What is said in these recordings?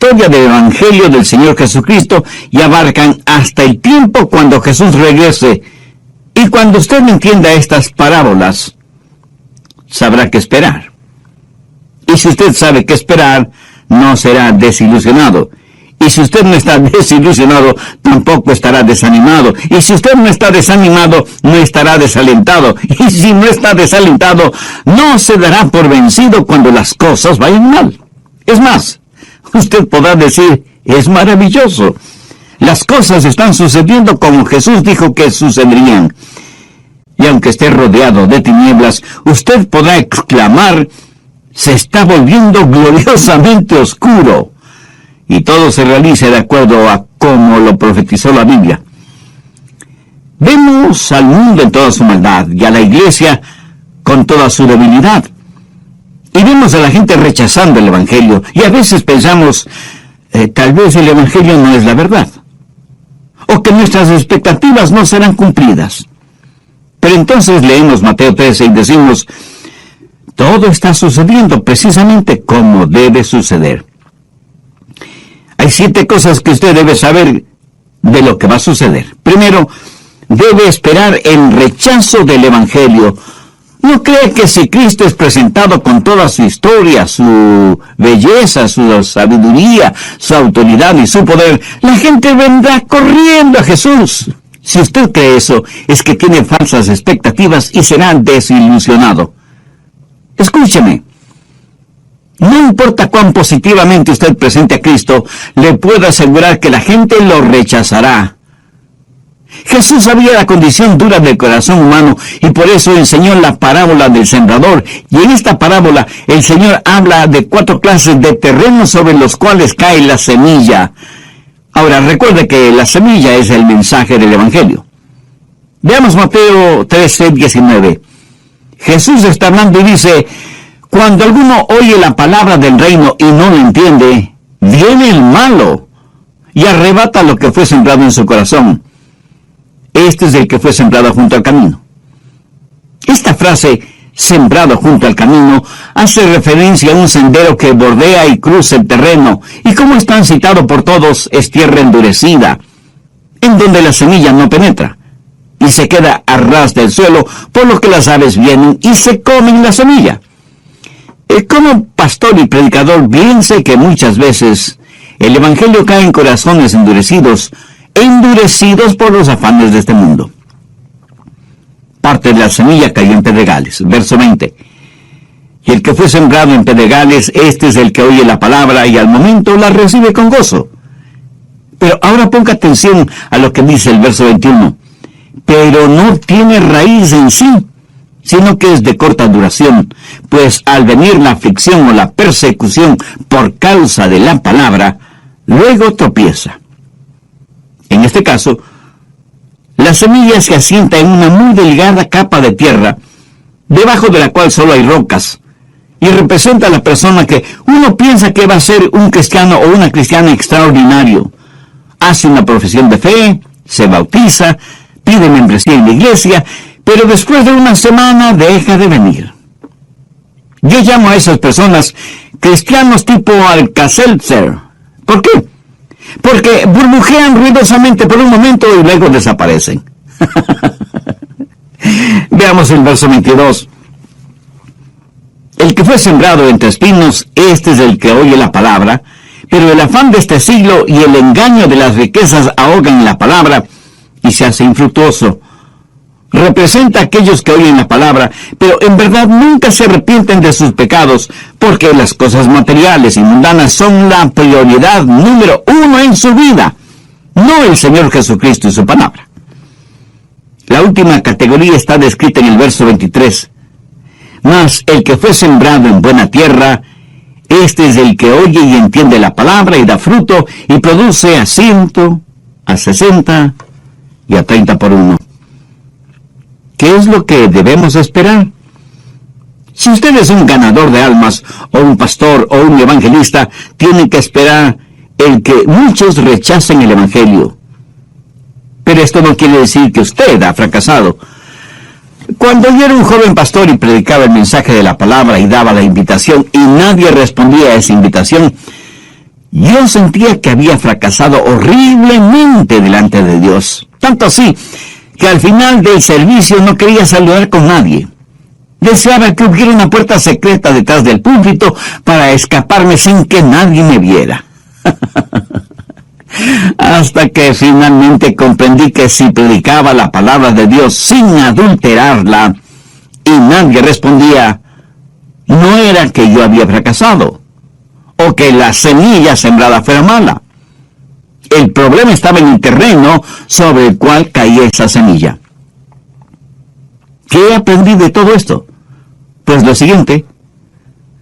historia del Evangelio del Señor Jesucristo y abarcan hasta el tiempo cuando Jesús regrese. Y cuando usted entienda estas parábolas, sabrá qué esperar. Y si usted sabe qué esperar, no será desilusionado. Y si usted no está desilusionado, tampoco estará desanimado. Y si usted no está desanimado, no estará desalentado. Y si no está desalentado, no se dará por vencido cuando las cosas vayan mal. Es más, usted podrá decir, es maravilloso. Las cosas están sucediendo como Jesús dijo que sucederían. Y aunque esté rodeado de tinieblas, usted podrá exclamar, se está volviendo gloriosamente oscuro. Y todo se realice de acuerdo a como lo profetizó la Biblia. Vemos al mundo en toda su maldad y a la iglesia con toda su debilidad. Y vemos a la gente rechazando el Evangelio. Y a veces pensamos, tal vez el Evangelio no es la verdad. O que nuestras expectativas no serán cumplidas. Pero entonces leemos Mateo 13 y decimos, todo está sucediendo precisamente como debe suceder. Hay 7 cosas que usted debe saber de lo que va a suceder. Primero, debe esperar el rechazo del Evangelio. No cree que si Cristo es presentado con toda su historia, su belleza, su sabiduría, su autoridad y su poder, la gente vendrá corriendo a Jesús. Si usted cree eso, es que tiene falsas expectativas y será desilusionado. Escúcheme. No importa cuán positivamente usted presente a Cristo, le puedo asegurar que la gente lo rechazará. Jesús sabía la condición dura del corazón humano y por eso enseñó la parábola del sembrador. Y en esta parábola el Señor habla de 4 clases de terrenos sobre los cuales cae la semilla. Ahora, recuerde que la semilla es el mensaje del Evangelio. Veamos Mateo 13:19. Jesús está hablando y dice, cuando alguno oye la palabra del reino y no lo entiende, viene el malo y arrebata lo que fue sembrado en su corazón. Este es el que fue sembrado junto al camino. Esta frase, sembrado junto al camino, hace referencia a un sendero que bordea y cruza el terreno, y como es transitado por todos, es tierra endurecida, en donde la semilla no penetra, y se queda a ras del suelo, por lo que las aves vienen y se comen la semilla. Como pastor y predicador, bien sé que muchas veces el Evangelio cae en corazones endurecidos por los afanes de este mundo. Parte de la semilla cayó en pedregales. Verso 20. Y el que fue sembrado en pedregales, este es el que oye la palabra y al momento la recibe con gozo. Pero ahora ponga atención a lo que dice el verso 21. Pero no tiene raíz en sí, sino que es de corta duración, pues al venir la aflicción o la persecución por causa de la palabra, luego tropieza. En este caso, la semilla se asienta en una muy delgada capa de tierra, debajo de la cual solo hay rocas, y representa a la persona que uno piensa que va a ser un cristiano o una cristiana extraordinario. Hace una profesión de fe, se bautiza, pide membresía en la iglesia, pero después de una semana deja de venir. Yo llamo a esas personas cristianos tipo Alka-Seltzer. ¿Por qué? Porque burbujean ruidosamente por un momento y luego desaparecen. Veamos el verso 22. El que fue sembrado entre espinos, este es el que oye la palabra, pero el afán de este siglo y el engaño de las riquezas ahogan la palabra y se hace infructuoso. Representa a aquellos que oyen la palabra, pero en verdad nunca se arrepienten de sus pecados, porque las cosas materiales y mundanas son la prioridad número 1 en su vida, no el Señor Jesucristo y su palabra. La última categoría está descrita en el verso 23. Mas el que fue sembrado en buena tierra, este es el que oye y entiende la palabra y da fruto y produce a 100, a 60 y a 30 por uno. ¿Qué es lo que debemos esperar? Si usted es un ganador de almas, o un pastor, o un evangelista, tiene que esperar el que muchos rechacen el Evangelio. Pero esto no quiere decir que usted ha fracasado. Cuando yo era un joven pastor y predicaba el mensaje de la palabra y daba la invitación, y nadie respondía a esa invitación, Yo sentía que había fracasado horriblemente delante de Dios. Tanto así que al final del servicio no quería saludar con nadie. Deseaba que hubiera una puerta secreta detrás del púlpito para escaparme sin que nadie me viera. Hasta que finalmente comprendí que si predicaba la palabra de Dios sin adulterarla y nadie respondía, no era que yo había fracasado o que la semilla sembrada fuera mala. El problema estaba en el terreno sobre el cual caía esa semilla. ¿Qué aprendí de todo esto? Pues lo siguiente: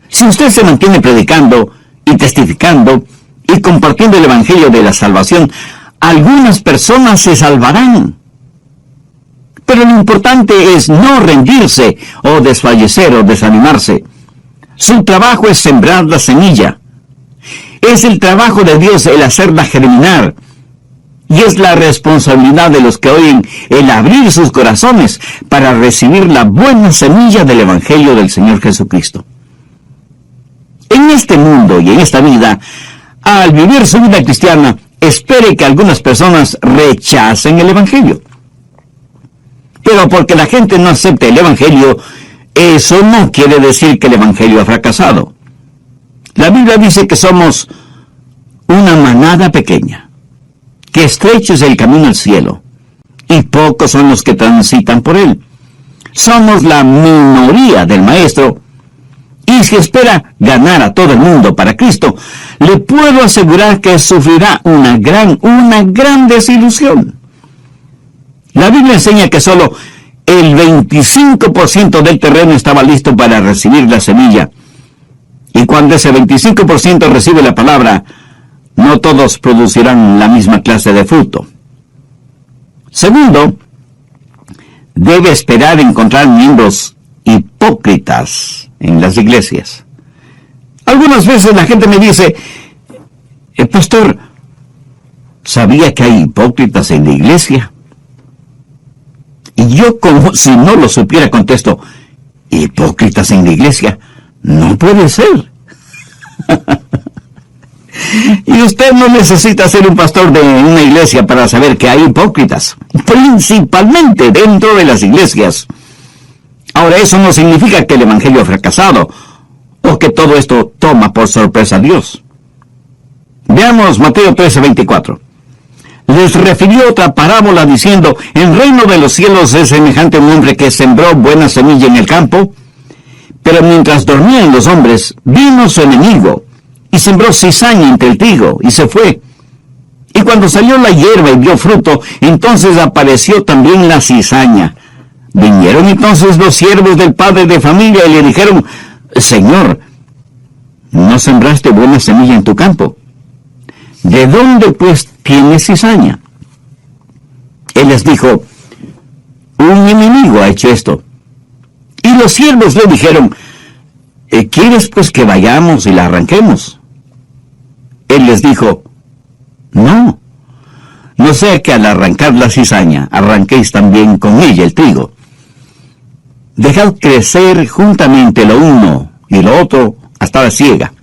si usted se mantiene predicando y testificando y compartiendo el Evangelio de la salvación, algunas personas se salvarán. Pero lo importante es no rendirse o desfallecer o desanimarse. Su trabajo es sembrar la semilla. Es el trabajo de Dios el hacerla germinar. Y es la responsabilidad de los que oyen el abrir sus corazones para recibir la buena semilla del Evangelio del Señor Jesucristo. En este mundo y en esta vida, al vivir su vida cristiana, espere que algunas personas rechacen el Evangelio. Pero porque la gente no acepte el Evangelio, eso no quiere decir que el Evangelio ha fracasado. La Biblia dice que somos una manada pequeña, que estrecho es el camino al cielo, y pocos son los que transitan por él. Somos la minoría del Maestro, y si espera ganar a todo el mundo para Cristo, le puedo asegurar que sufrirá una gran desilusión. La Biblia enseña que solo el 25% del terreno estaba listo para recibir la semilla. Y cuando ese 25% recibe la palabra, no todos producirán la misma clase de fruto. Segundo, debe esperar encontrar miembros hipócritas en las iglesias. Algunas veces la gente me dice, pastor, ¿sabía que hay hipócritas en la iglesia? Y yo, como si no lo supiera, contesto, ¿hipócritas en la iglesia? No puede ser. Y usted no necesita ser un pastor de una iglesia para saber que hay hipócritas, principalmente dentro de las iglesias. Ahora, eso no significa que el Evangelio ha fracasado, o que todo esto toma por sorpresa a Dios. Veamos Mateo 13:24. Les refirió otra parábola diciendo, el reino de los cielos es semejante a un hombre que sembró buena semilla en el campo, pero mientras dormían los hombres, vino su enemigo, y sembró cizaña entre el trigo, y se fue. Y cuando salió la hierba y dio fruto, entonces apareció también la cizaña. Vinieron entonces los siervos del padre de familia y le dijeron, Señor, ¿no sembraste buena semilla en tu campo? ¿De dónde pues tienes cizaña? Él les dijo, un enemigo ha hecho esto. Y los siervos le dijeron, ¿quieres pues que vayamos y la arranquemos? Él les dijo, no sea que al arrancar la cizaña, arranquéis también con ella el trigo. Dejad crecer juntamente lo uno y lo otro hasta la siega.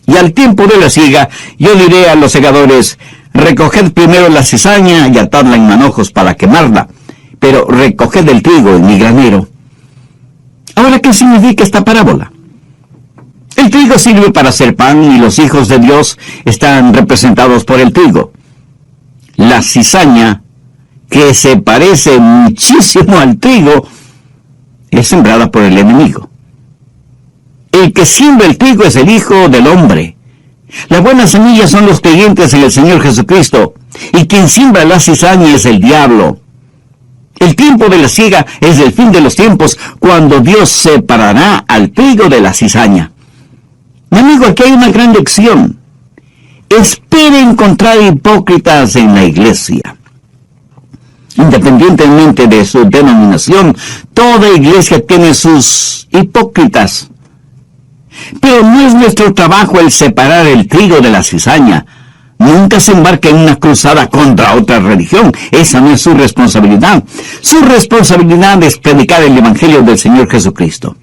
Y al tiempo de la siega, yo diré a los segadores, recoged primero la cizaña y atadla en manojos para quemarla, pero recoged el trigo en mi granero. Ahora, ¿qué significa esta parábola? El trigo sirve para hacer pan y los hijos de Dios están representados por el trigo. La cizaña, que se parece muchísimo al trigo, es sembrada por el enemigo. El que siembra el trigo es el Hijo del Hombre. La buena semilla son los creyentes en el Señor Jesucristo, y quien siembra la cizaña es el diablo. El tiempo de la siega es el fin de los tiempos, cuando Dios separará al trigo de la cizaña. Mi amigo, aquí hay una gran lección. Espere encontrar hipócritas en la iglesia. Independientemente de su denominación, toda iglesia tiene sus hipócritas. Pero no es nuestro trabajo el separar el trigo de la cizaña. Nunca se embarque en una cruzada contra otra religión. Esa no es su responsabilidad. Su responsabilidad es predicar el Evangelio del Señor Jesucristo.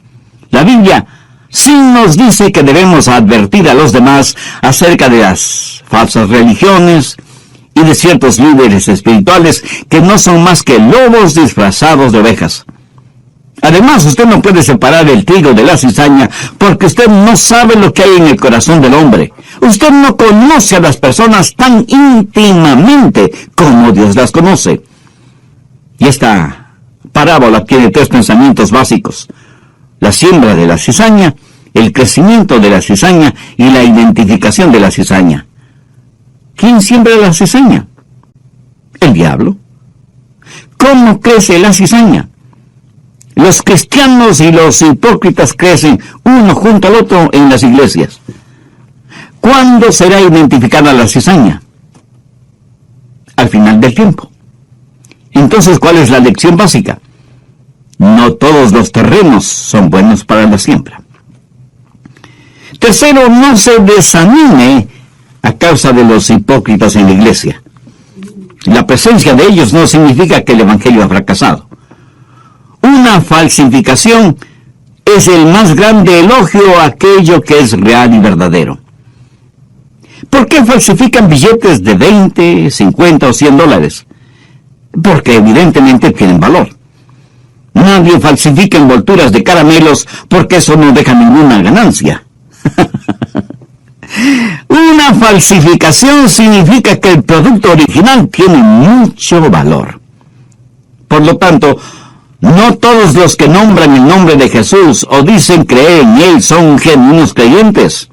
La Biblia sí nos dice que debemos advertir a los demás acerca de las falsas religiones y de ciertos líderes espirituales que no son más que lobos disfrazados de ovejas. Además, usted no puede separar el trigo de la cizaña porque usted no sabe lo que hay en el corazón del hombre. Usted no conoce a las personas tan íntimamente como Dios las conoce. Y esta parábola tiene 3 pensamientos básicos: la siembra de la cizaña, el crecimiento de la cizaña y la identificación de la cizaña. ¿Quién siembra la cizaña? El diablo. ¿Cómo crece la cizaña? Los cristianos y los hipócritas crecen uno junto al otro en las iglesias. ¿Cuándo será identificada la cizaña? Al final del tiempo. Entonces, ¿cuál es la lección básica? No todos los terrenos son buenos para la siembra. Tercero, no se desanime a causa de los hipócritas en la iglesia. La presencia de ellos no significa que el evangelio ha fracasado. Una falsificación es el más grande elogio a aquello que es real y verdadero. ¿Por qué falsifican billetes de 20, 50 o 100 dólares? Porque evidentemente tienen valor. Nadie falsifica envolturas de caramelos porque eso no deja ninguna ganancia. Una falsificación significa que el producto original tiene mucho valor. Por lo tanto, no todos los que nombran el nombre de Jesús o dicen creer en Él son genuinos creyentes.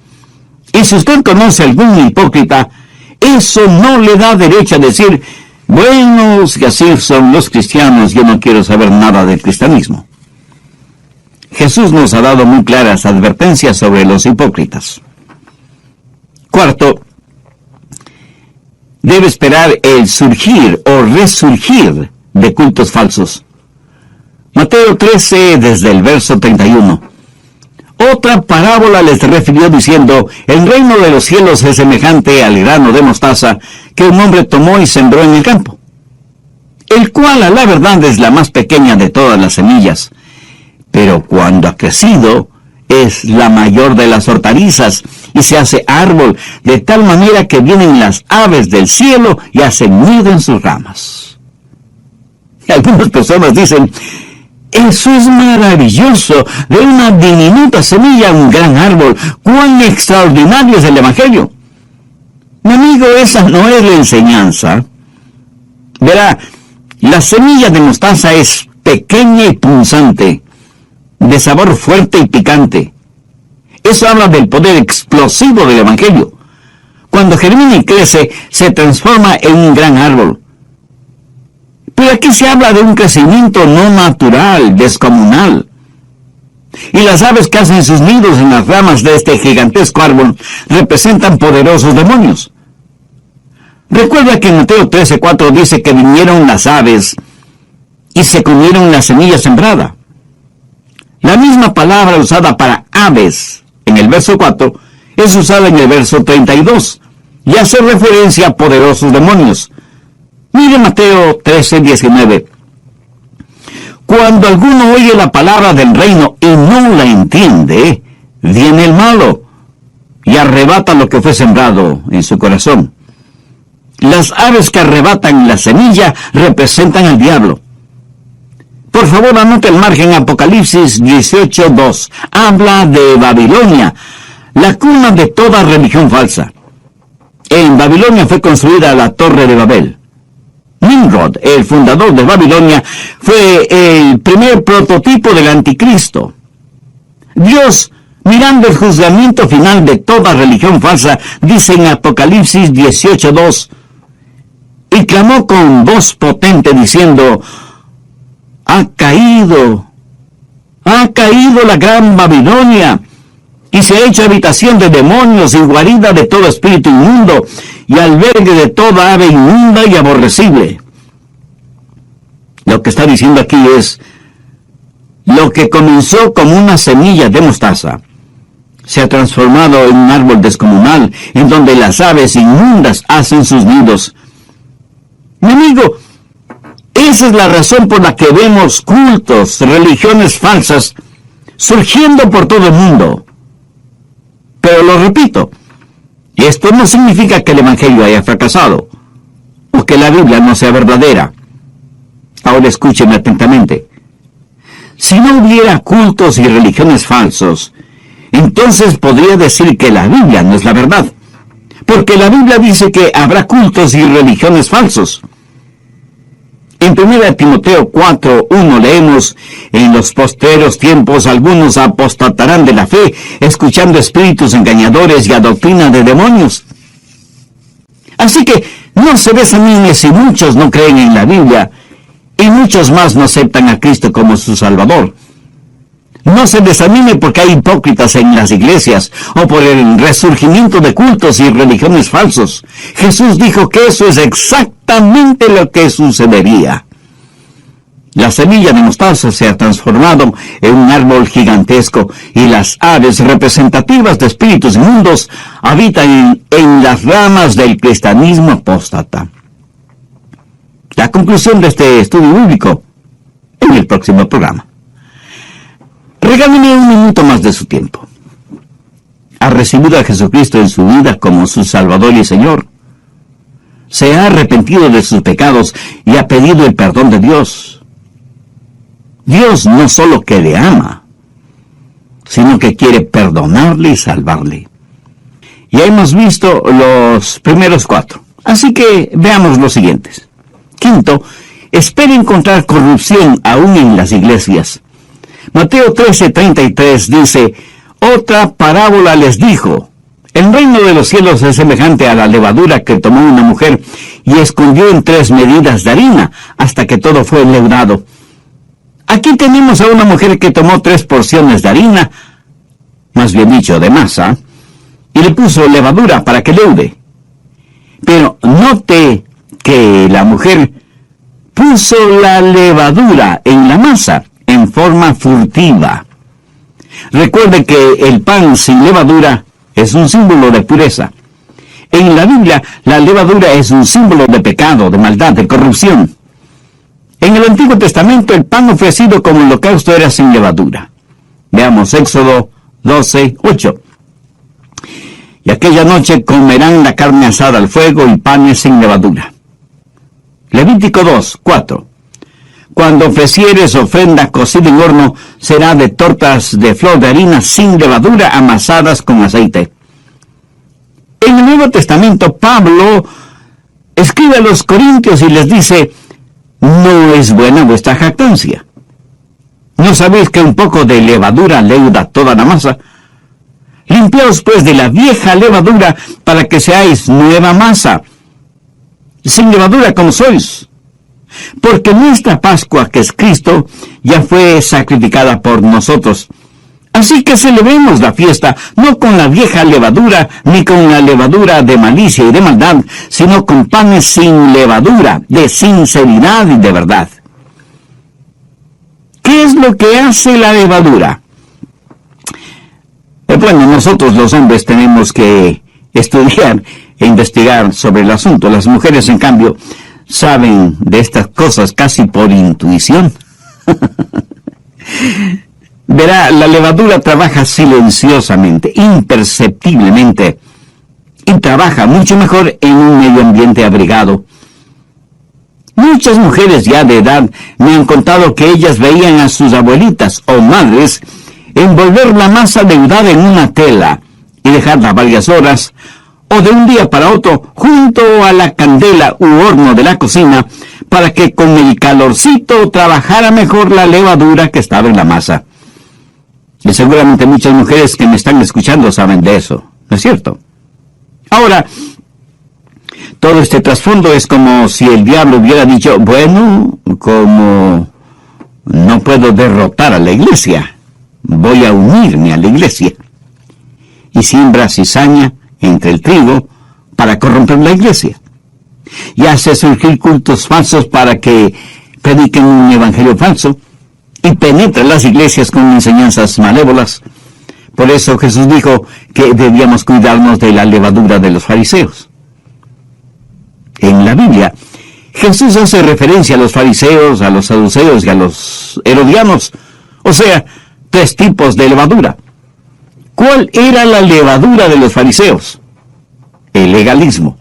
Y si usted conoce a algún hipócrita, eso no le da derecho a decir: bueno, si así son los cristianos, yo no quiero saber nada del cristianismo. Jesús nos ha dado muy claras advertencias sobre los hipócritas. Cuarto, debe esperar el surgir o resurgir de cultos falsos. Mateo 13, desde el verso 31. Otra parábola les refirió diciendo: el reino de los cielos es semejante al grano de mostaza que un hombre tomó y sembró en el campo, el cual a la verdad es la más pequeña de todas las semillas, pero cuando ha crecido es la mayor de las hortalizas y se hace árbol, de tal manera que vienen las aves del cielo y hacen nido en sus ramas. Y algunas personas dicen: eso es maravilloso, de una diminuta semilla un gran árbol. ¡Cuán extraordinario es el evangelio! Mi amigo, esa no es la enseñanza. Verá, la semilla de mostaza es pequeña y punzante, de sabor fuerte y picante. Eso habla del poder explosivo del evangelio. Cuando germina y crece, se transforma en un gran árbol. Pero aquí se habla de un crecimiento no natural, descomunal. Y las aves que hacen sus nidos en las ramas de este gigantesco árbol representan poderosos demonios. Recuerda que en Mateo 13:4 dice que vinieron las aves y se comieron la semilla sembrada. La misma palabra usada para aves en el verso 4 es usada en el verso 32 y hace referencia a poderosos demonios. Mire Mateo 13:19. Cuando alguno oye la palabra del reino y no la entiende, viene el malo y arrebata lo que fue sembrado en su corazón. Las aves que arrebatan la semilla representan al diablo. Por favor, anote el margen Apocalipsis 18:2. Habla de Babilonia, la cuna de toda religión falsa. En Babilonia fue construida la Torre de Babel. Nimrod, el fundador de Babilonia, fue el primer prototipo del anticristo. Dios, mirando el juzgamiento final de toda religión falsa, dice en Apocalipsis 18:2, y clamó con voz potente diciendo: ha caído la gran Babilonia, y se ha hecho habitación de demonios y guarida de todo espíritu inmundo, y albergue de toda ave inmunda y aborrecible. Lo que está diciendo aquí es: lo que comenzó como una semilla de mostaza se ha transformado en un árbol descomunal, en donde las aves inmundas hacen sus nidos. Mi amigo, esa es la razón por la que vemos cultos, religiones falsas, surgiendo por todo el mundo. Pero lo repito, esto no significa que el Evangelio haya fracasado, o que la Biblia no sea verdadera. Ahora escúcheme atentamente. Si no hubiera cultos y religiones falsos, entonces podría decir que la Biblia no es la verdad, porque la Biblia dice que habrá cultos y religiones falsos. En 1 Timoteo 4:1 leemos: en los postreros tiempos algunos apostatarán de la fe, escuchando espíritus engañadores y a doctrina de demonios. Así que no se desanime si muchos no creen en la Biblia y muchos más no aceptan a Cristo como su Salvador. No se desanime porque hay hipócritas en las iglesias o por el resurgimiento de cultos y religiones falsos. Jesús dijo que eso es exactamente lo que sucedería. La semilla de mostaza se ha transformado en un árbol gigantesco y las aves representativas de espíritus inmundos habitan en las ramas del cristianismo apóstata. La conclusión de este estudio bíblico en el próximo programa. Regáleme un minuto más de su tiempo. ¿Ha recibido a Jesucristo en su vida como su Salvador y Señor? ¿Se ha arrepentido de sus pecados y ha pedido el perdón de Dios? Dios no solo que le ama, sino que quiere perdonarle y salvarle. Ya hemos visto los primeros 4, así que veamos los siguientes. Quinto, espera encontrar corrupción aún en las iglesias. Mateo 13:33 dice: otra parábola les dijo: el reino de los cielos es semejante a la levadura que tomó una mujer y escondió en 3 medidas de harina hasta que todo fue leudado. Aquí tenemos a una mujer que tomó 3 porciones de harina, más bien dicho, de masa, y le puso levadura para que leude. Pero note que la mujer puso la levadura en la masa en forma furtiva. Recuerde que el pan sin levadura es un símbolo de pureza. En la Biblia, la levadura es un símbolo de pecado, de maldad, de corrupción. En el Antiguo Testamento, el pan ofrecido como holocausto era sin levadura. Veamos Éxodo 12:8. Y aquella noche comerán la carne asada al fuego y panes sin levadura. Levítico 2:4. Cuando ofrecieres ofrenda cocida en horno, será de tortas de flor de harina sin levadura amasadas con aceite. En el Nuevo Testamento, Pablo escribe a los Corintios y les dice: no es buena vuestra jactancia. ¿No sabéis que un poco de levadura leuda toda la masa? Limpiaos pues de la vieja levadura para que seáis nueva masa, sin levadura como sois. Porque nuestra Pascua, que es Cristo, ya fue sacrificada por nosotros. Así que celebremos la fiesta, no con la vieja levadura, ni con la levadura de malicia y de maldad, sino con panes sin levadura, de sinceridad y de verdad. ¿Qué es lo que hace la levadura? Bueno, nosotros los hombres tenemos que estudiar e investigar sobre el asunto. Las mujeres, en cambio, saben de estas cosas casi por intuición. Verá, la levadura trabaja silenciosamente, imperceptiblemente, y trabaja mucho mejor en un medio ambiente abrigado. Muchas mujeres ya de edad me han contado que ellas veían a sus abuelitas o madres envolver la masa leudada en una tela y dejarla varias horas, o de un día para otro junto a la candela u horno de la cocina, para que con el calorcito trabajara mejor la levadura que estaba en la masa. Y seguramente muchas mujeres que me están escuchando saben de eso, ¿no es cierto? Ahora, todo este trasfondo es como si el diablo hubiera dicho: bueno, como no puedo derrotar a la iglesia, voy a unirme a la iglesia. Y siembra cizaña entre el trigo para corromper la iglesia. Y hace surgir cultos falsos para que prediquen un evangelio falso, y penetra las iglesias con enseñanzas malévolas. Por eso Jesús dijo que debíamos cuidarnos de la levadura de los fariseos. En la Biblia, Jesús hace referencia a los fariseos, a los saduceos y a los herodianos, o sea, 3 tipos de levadura. ¿Cuál era la levadura de los fariseos? El legalismo.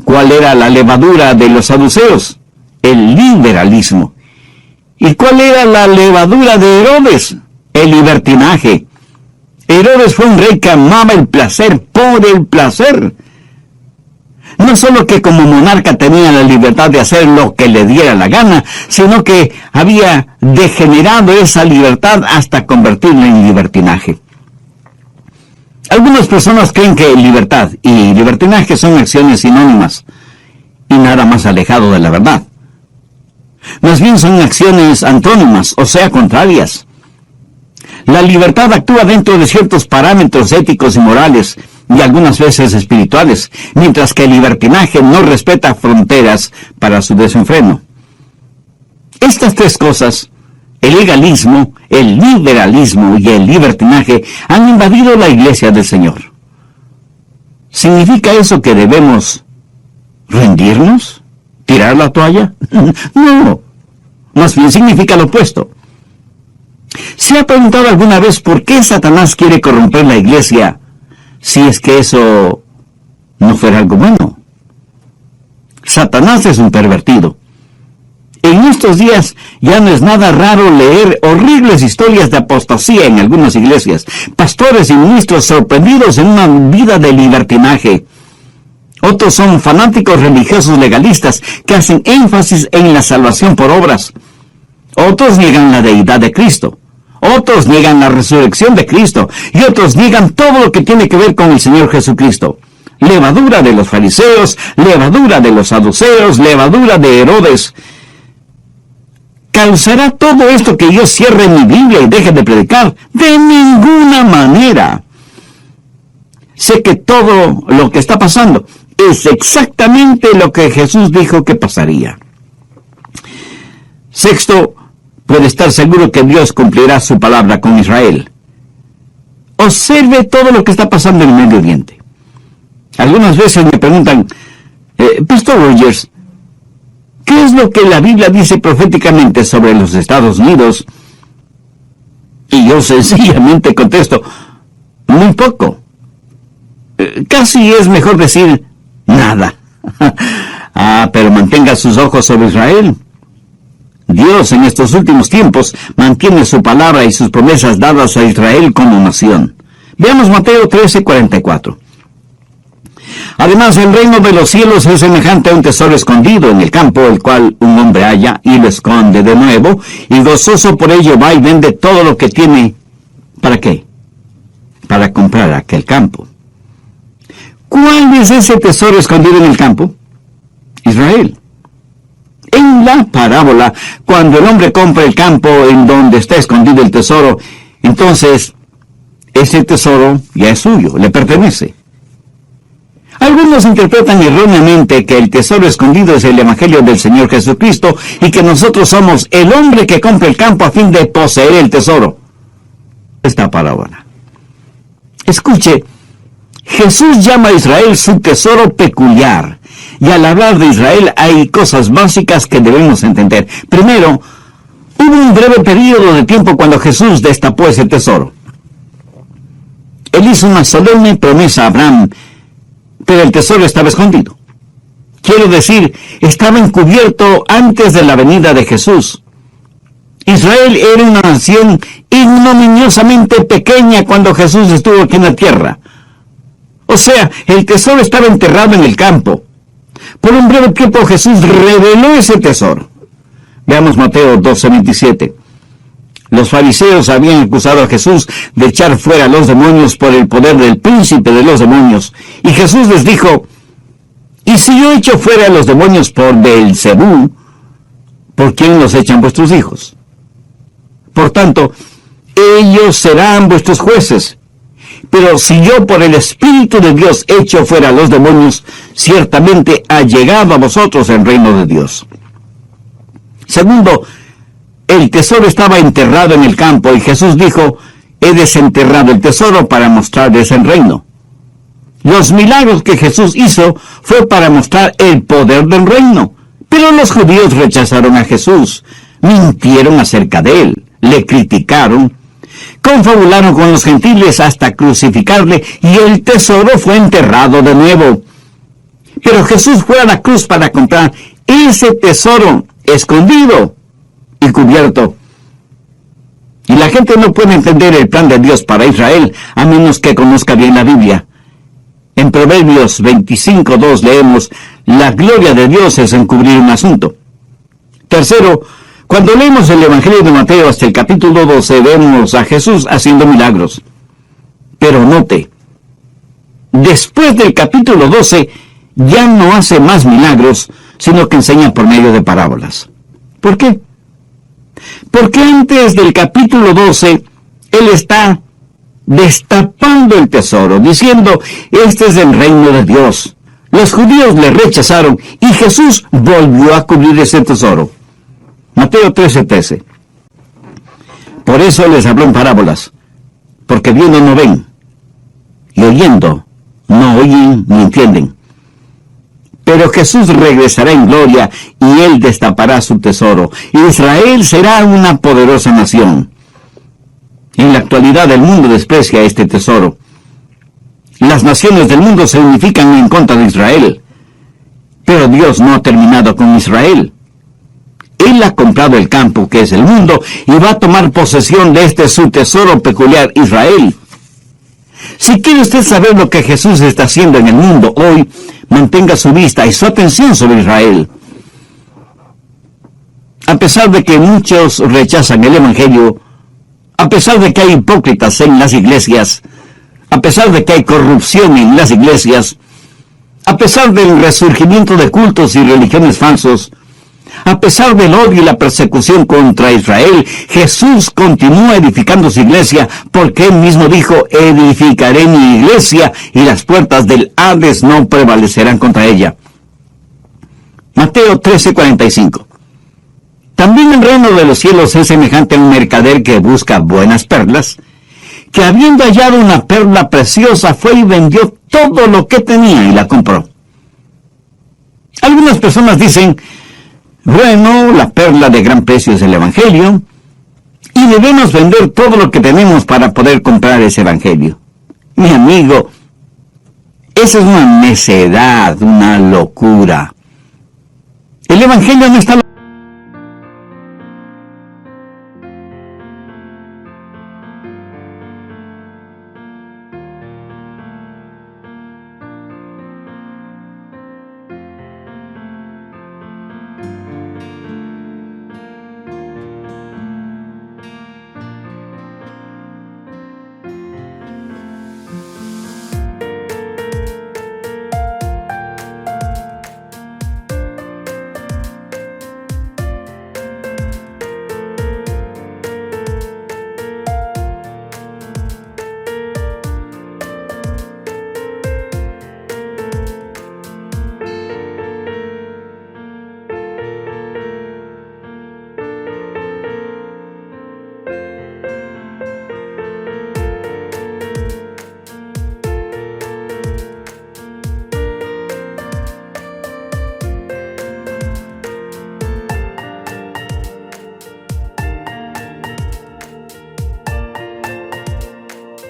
¿Cuál era la levadura de los saduceos? El liberalismo. ¿Y cuál era la levadura de Herodes? El libertinaje. Herodes fue un rey que amaba el placer por el placer. No solo que como monarca tenía la libertad de hacer lo que le diera la gana, sino que había degenerado esa libertad hasta convertirla en libertinaje. Algunas personas creen que libertad y libertinaje son acciones sinónimas y nada más alejado de la verdad. Más bien son acciones antónimas, o sea, contrarias. La libertad actúa dentro de ciertos parámetros éticos y morales, y algunas veces espirituales, mientras que el libertinaje no respeta fronteras para su desenfreno. Estas tres cosas, el legalismo, el liberalismo y el libertinaje, han invadido la iglesia del Señor. ¿Significa eso que debemos rendirnos? ¿Tirar la toalla? No, más bien significa lo opuesto. ¿Se ha preguntado alguna vez por qué Satanás quiere corromper la iglesia si es que eso no fuera algo bueno? Satanás es un pervertido. En estos días ya no es nada raro leer horribles historias de apostasía en algunas iglesias, pastores y ministros sorprendidos en una vida de libertinaje. Otros son fanáticos religiosos legalistas que hacen énfasis en la salvación por obras. Otros niegan la deidad de Cristo. Otros niegan la resurrección de Cristo. Y otros niegan todo lo que tiene que ver con el Señor Jesucristo. Levadura de los fariseos, levadura de los saduceos, levadura de Herodes. ¿Causará todo esto que yo cierre mi Biblia y deje de predicar? De ninguna manera. Sé que todo lo que está pasando es exactamente lo que Jesús dijo que pasaría. Sexto, puede estar seguro que Dios cumplirá su palabra con Israel. Observe todo lo que está pasando en el Medio Oriente. Algunas veces me preguntan, Pastor Rogers, ¿qué es lo que la Biblia dice proféticamente sobre los Estados Unidos? Y yo sencillamente contesto, muy poco. Casi es mejor decir nada. Pero mantenga sus ojos sobre Israel. Dios en estos últimos tiempos mantiene su palabra y sus promesas dadas a Israel como nación. Veamos Mateo 13:44. Además, el reino de los cielos es semejante a un tesoro escondido en el campo, el cual un hombre halla y lo esconde de nuevo, y gozoso por ello va y vende todo lo que tiene. ¿Para qué? Para comprar aquel campo. ¿Cuál es ese tesoro escondido en el campo? Israel. En la parábola, cuando el hombre compra el campo en donde está escondido el tesoro, entonces ese tesoro ya es suyo, le pertenece. Algunos interpretan erróneamente que el tesoro escondido es el Evangelio del Señor Jesucristo y que nosotros somos el hombre que compra el campo a fin de poseer el tesoro. Esta parábola. Escuche, Jesús llama a Israel su tesoro peculiar. Y al hablar de Israel hay cosas básicas que debemos entender. Primero, hubo un breve periodo de tiempo cuando Jesús destapó ese tesoro. Él hizo una solemne promesa a Abraham, pero el tesoro estaba escondido. Quiero decir, estaba encubierto antes de la venida de Jesús. Israel era una nación ignominiosamente pequeña cuando Jesús estuvo aquí en la tierra. O sea, el tesoro estaba enterrado en el campo. Por un breve tiempo Jesús reveló ese tesoro. Veamos Mateo 12:27. Los fariseos habían acusado a Jesús de echar fuera a los demonios por el poder del príncipe de los demonios. Y Jesús les dijo, ¿y si yo echo fuera a los demonios por Beelzebú, por quién los echan vuestros hijos? Por tanto, ellos serán vuestros jueces. Pero si yo por el Espíritu de Dios echo fuera a los demonios, ciertamente ha llegado a vosotros el reino de Dios. Segundo, el tesoro estaba enterrado en el campo y Jesús dijo, he desenterrado el tesoro para mostrarles el reino. Los milagros que Jesús hizo fue para mostrar el poder del reino. Pero los judíos rechazaron a Jesús, mintieron acerca de él, le criticaron, Confabularon con los gentiles hasta crucificarle y el tesoro fue enterrado de nuevo. Pero Jesús fue a la cruz para comprar ese tesoro escondido y cubierto. Y la gente no puede entender el plan de Dios para Israel a menos que conozca bien la Biblia. En Proverbios 25:2 leemos: la gloria de Dios es encubrir un asunto. Tercero, cuando leemos el Evangelio de Mateo hasta el capítulo 12, vemos a Jesús haciendo milagros. Pero note, después del capítulo 12, ya no hace más milagros, sino que enseña por medio de parábolas. ¿Por qué? Porque antes del capítulo 12, Él está destapando el tesoro, diciendo: este es el reino de Dios. Los judíos le rechazaron y Jesús volvió a cubrir ese tesoro. Mateo 13:13. Por eso les habló en parábolas, porque viendo no ven, y oyendo no oyen ni entienden. Pero Jesús regresará en gloria y Él destapará su tesoro. Israel será una poderosa nación. En la actualidad el mundo desprecia este tesoro. Las naciones del mundo se unifican en contra de Israel. Pero Dios no ha terminado con Israel. Él ha comprado el campo que es el mundo y va a tomar posesión de este su tesoro peculiar, Israel. Si quiere usted saber lo que Jesús está haciendo en el mundo hoy, mantenga su vista y su atención sobre Israel. A pesar de que muchos rechazan el Evangelio, a pesar de que hay hipócritas en las iglesias, a pesar de que hay corrupción en las iglesias, a pesar del resurgimiento de cultos y religiones falsos, a pesar del odio y la persecución contra Israel, Jesús continúa edificando su iglesia, porque Él mismo dijo: edificaré mi iglesia y las puertas del Hades no prevalecerán contra ella. Mateo 13:45. También el reino de los cielos es semejante a un mercader que busca buenas perlas, que habiendo hallado una perla preciosa fue y vendió todo lo que tenía y la compró. Algunas personas dicen: bueno, la perla de gran precio es el Evangelio, y debemos vender todo lo que tenemos para poder comprar ese Evangelio. Mi amigo, esa es una necedad, una locura. El Evangelio no está...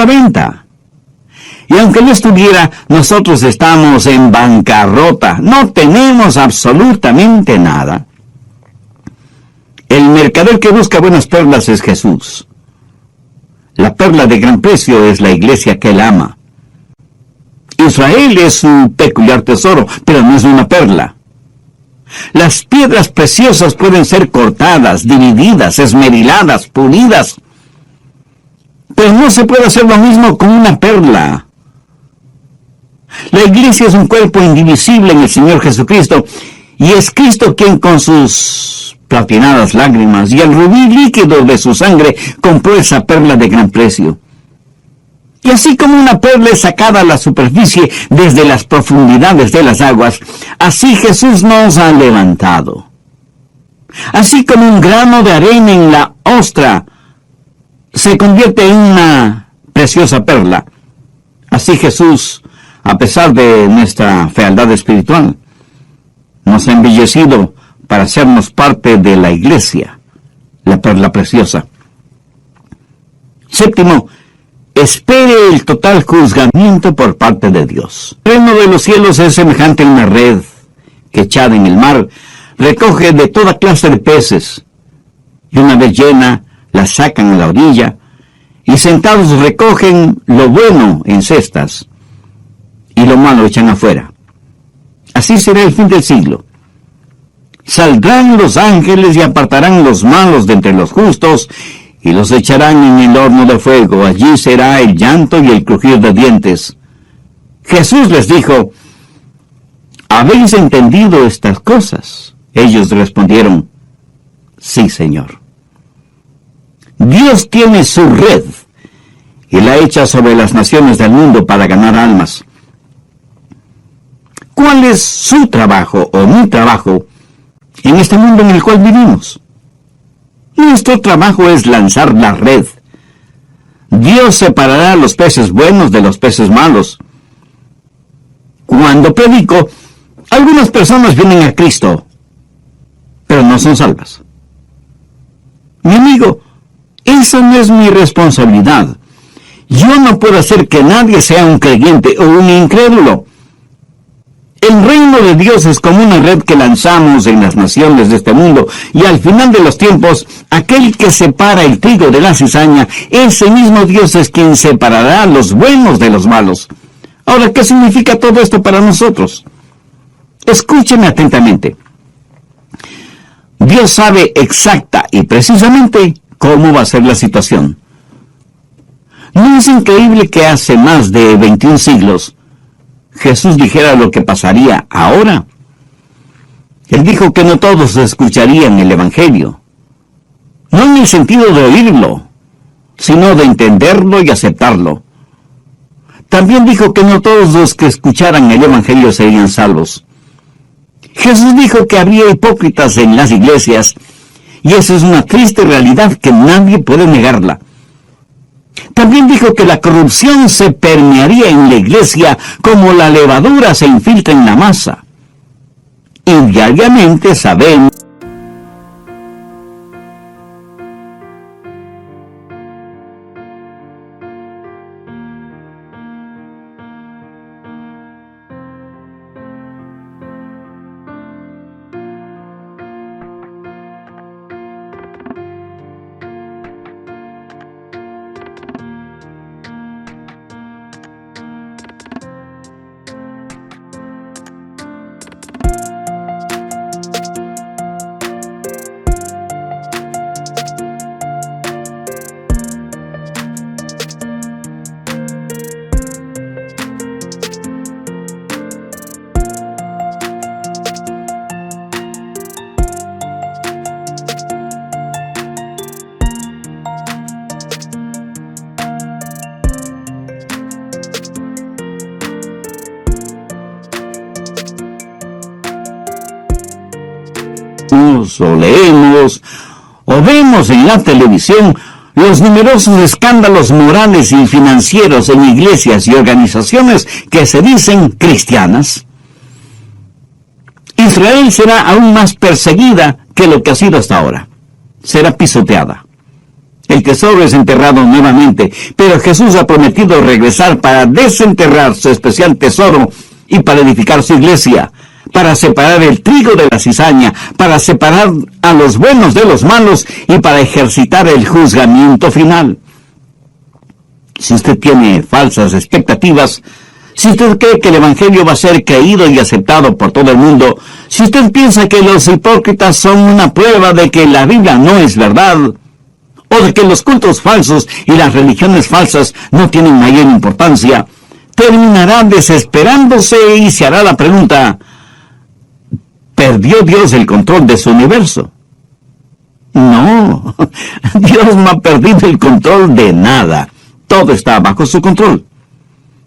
venta. Y aunque no estuviera, nosotros estamos en bancarrota. No tenemos absolutamente nada. El mercader que busca buenas perlas es Jesús. La perla de gran precio es la iglesia que Él ama. Israel es su peculiar tesoro, pero no es una perla. Las piedras preciosas pueden ser cortadas, divididas, esmeriladas, pulidas, pero no se puede hacer lo mismo con una perla. La iglesia es un cuerpo indivisible en el Señor Jesucristo, y es Cristo quien con sus platinadas lágrimas y el rubí líquido de su sangre compró esa perla de gran precio. Y así como una perla es sacada a la superficie desde las profundidades de las aguas, así Jesús nos ha levantado. Así como un grano de arena en la ostra se convierte en una preciosa perla, así Jesús, a pesar de nuestra fealdad espiritual, nos ha embellecido para hacernos parte de la iglesia, la perla preciosa. Séptimo, espere el total juzgamiento por parte de Dios. El reino de los cielos es semejante a una red que, echada en el mar, recoge de toda clase de peces, y una vez llena, la sacan a la orilla, y sentados recogen lo bueno en cestas, y lo malo echan afuera. Así será el fin del siglo. Saldrán los ángeles y apartarán los malos de entre los justos, y los echarán en el horno de fuego. Allí será el llanto y el crujir de dientes. Jesús les dijo: ¿habéis entendido estas cosas? Ellos respondieron: sí, Señor. Dios tiene su red y la echa sobre las naciones del mundo para ganar almas. ¿Cuál es su trabajo o mi trabajo en este mundo en el cual vivimos? Nuestro trabajo es lanzar la red. Dios separará los peces buenos de los peces malos. Cuando predico, algunas personas vienen a Cristo, pero no son salvas. Mi amigo, esa no es mi responsabilidad. Yo no puedo hacer que nadie sea un creyente o un incrédulo. El reino de Dios es como una red que lanzamos en las naciones de este mundo, y al final de los tiempos, aquel que separa el trigo de la cizaña, ese mismo Dios es quien separará los buenos de los malos. Ahora, ¿qué significa todo esto para nosotros? Escúcheme atentamente. Dios sabe exacta y precisamente cómo va a ser la situación. ¿No es increíble que hace más de 21 siglos Jesús dijera lo que pasaría ahora? Él dijo que no todos escucharían el Evangelio, no en el sentido de oírlo, sino de entenderlo y aceptarlo. También dijo que no todos los que escucharan el Evangelio serían salvos. Jesús dijo que habría hipócritas en las iglesias, y esa es una triste realidad que nadie puede negarla. También dijo que la corrupción se permearía en la iglesia como la levadura se infiltra en la masa. Y diariamente sabemos o leemos o vemos en la televisión los numerosos escándalos morales y financieros en iglesias y organizaciones que se dicen cristianas. Israel será aún más perseguida que lo que ha sido hasta ahora. Será pisoteada. El tesoro es enterrado nuevamente, pero Jesús ha prometido regresar para desenterrar su especial tesoro y para edificar su iglesia, para separar el trigo de la cizaña, para separar a los buenos de los malos y para ejercitar el juzgamiento final. Si usted tiene falsas expectativas, si usted cree que el Evangelio va a ser creído y aceptado por todo el mundo, si usted piensa que los hipócritas son una prueba de que la Biblia no es verdad, o de que los cultos falsos y las religiones falsas no tienen mayor importancia, terminará desesperándose y se hará la pregunta: ¿perdió Dios el control de su universo? No, Dios no ha perdido el control de nada. Todo está bajo su control.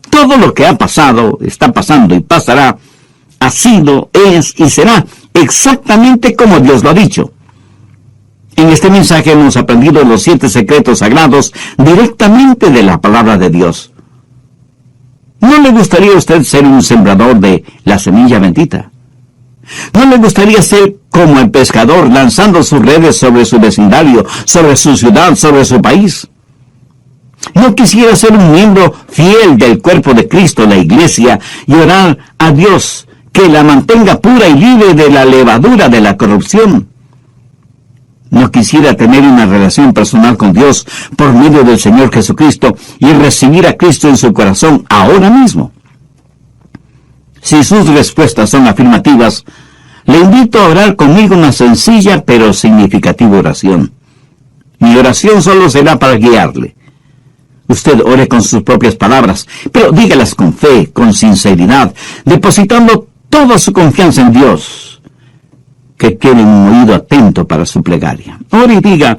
Todo lo que ha pasado, está pasando y pasará, ha sido, es y será exactamente como Dios lo ha dicho. En este mensaje hemos aprendido los 7 secretos sagrados directamente de la palabra de Dios. ¿No le gustaría a usted ser un sembrador de la semilla bendita? ¿No le gustaría ser como el pescador lanzando sus redes sobre su vecindario, sobre su ciudad, sobre su país? ¿No quisiera ser un miembro fiel del cuerpo de Cristo, la Iglesia, y orar a Dios que la mantenga pura y libre de la levadura de la corrupción? ¿No quisiera tener una relación personal con Dios por medio del Señor Jesucristo y recibir a Cristo en su corazón ahora mismo? Si sus respuestas son afirmativas, le invito a orar conmigo una sencilla pero significativa oración. Mi oración solo será para guiarle. Usted ore con sus propias palabras, pero dígalas con fe, con sinceridad, depositando toda su confianza en Dios, que tiene un oído atento para su plegaria. Ore y diga: